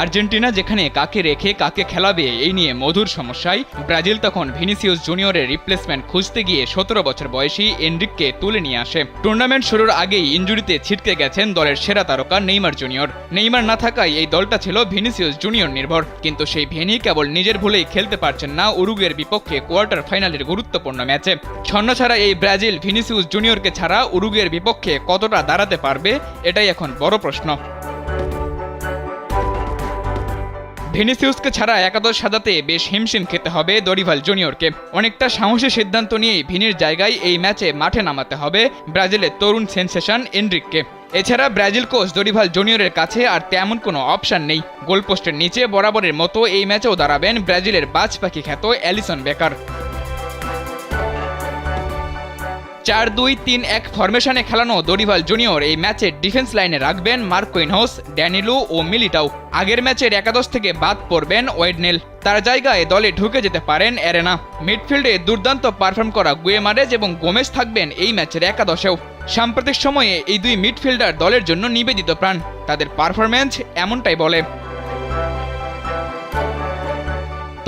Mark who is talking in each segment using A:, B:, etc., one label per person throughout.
A: Argentina যেখানে কাকে রেখে কাকে খেলাবে এই নিয়ে মধুর সমস্যায়, ব্রাজিল তখন ভিনিসিয়াস জুনিয়রের রিপ্লেসমেন্ট খুঁজতে গিয়ে 17 বছর বয়সী এনরিককে তুলে নিয়ে আসে। টুর্নামেন্ট শুরুর আগেই ইনজুরিতে ছিটকে গেছেন দলের সেরা তারকা নেইমার জুনিয়র। নেইমার না থাকায় এই দলটা ছিল ভিনিসিয়াস জুনিয়র নির্ভর, কিন্তু সেই ভেনি কেবল নিজের ভুলেই খেলতে পারছেন না উরুগুয়ের বিপক্ষে কোয়ার্টার ফাইনালের গুরুত্বপূর্ণ ম্যাচে। ছন্নছাড়া এই ব্রাজিল ভিনিসিয়াস জুনিয়রকে ছাড়া উরুগুয়ের বিপক্ষে কতটা দাঁড়াতে পারবে, এটাই এখন বড় প্রশ্ন। ভিনিসিয়াসকে ছাড়া একাদশ সাজাতে বেশ হিমশিম খেতে হবে দরিভাল জুনিয়রকে। অনেকটা সাহসী সিদ্ধান্ত নিয়েই ভিনির জায়গায় এই ম্যাচে মাঠে নামাতে হবে ব্রাজিলের তরুণ সেনসেশন এনরিককে। এছাড়া ব্রাজিল কোচ দরিভাল জুনিয়রের কাছে আর তেমন কোনো অপশন নেই। গোলপোস্টের নিচে বরাবরের মতো এই ম্যাচেও দাঁড়াবেন ব্রাজিলের বাজ পাখি খ্যাত অ্যালিসন বেকার। 4-2-3-1 ফরমেশনে খেলানো দরিভাল জুনিয়র এই ম্যাচে ডিফেন্স লাইনে রাখবেন মার্কুইনহোস, ড্যানিলো ও মিলিটাও। আগের ম্যাচের একাদশ থেকে বাদ পড়বেন ওয়েডনেল, তার জায়গায় দলে ঢুকে যেতে পারেন অ্যারেনা। মিডফিল্ডে দুর্দান্ত পারফর্ম করা গুয়েমারেজ এবং গোমেজ থাকবেন এই ম্যাচের একাদশেও। সাম্প্রতিক সময়ে এই দুই মিডফিল্ডার দলের জন্য নিবেদিত প্রাণ, তাদের পারফরম্যান্স এমনটাই বলে।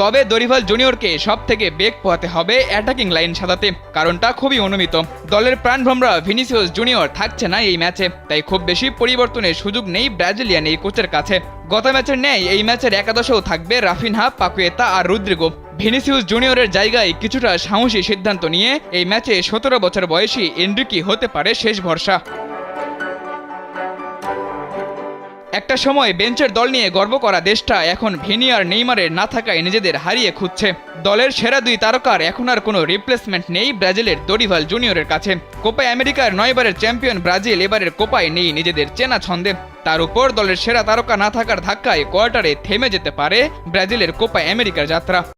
A: তবে দরিভাল জুনিয়রকে সব থেকে বেগ পোহাতে হবে অ্যাটাকিং লাইন সাজাতে, কারণটা খুবই অনুমিত। দলের প্রাণভ্রমরা ভিনিসিয়াস জুনিয়র থাকছে না এই ম্যাচে, তাই খুব বেশি পরিবর্তনের সুযোগ নেই ব্রাজিলিয়ান এই কোচের কাছে। গত ম্যাচের ন্যায় এই ম্যাচের একাদশেও থাকবে রাফিনহা, পাকুয়েতা আর রদ্রিগো। ভিনিসিয়াস জুনিয়রের জায়গায় কিছুটা সাহসী সিদ্ধান্ত নিয়ে এই ম্যাচে 17 বছর বয়সী এনরিকি হতে পারে শেষ ভরসা। একটা সময় বেঞ্চের দল নিয়ে গর্ব করা দেশটা এখন ভিনি আর নেইমারের না থাকায় নিজেদের হারিয়ে খুঁজছে। দলের সেরা দুই তারকার এখন আর কোনো রিপ্লেসমেন্ট নেই ব্রাজিলের দরিভাল জুনিয়রের কাছে। কোপা আমেরিকার 9 বারের চ্যাম্পিয়ন ব্রাজিল এবারের কোপায় নেই নিজেদের চেনা ছন্দে। তার উপর দলের সেরা তারকা না থাকার ধাক্কায় কোয়ার্টারে থেমে যেতে পারে ব্রাজিলের কোপা আমেরিকার যাত্রা।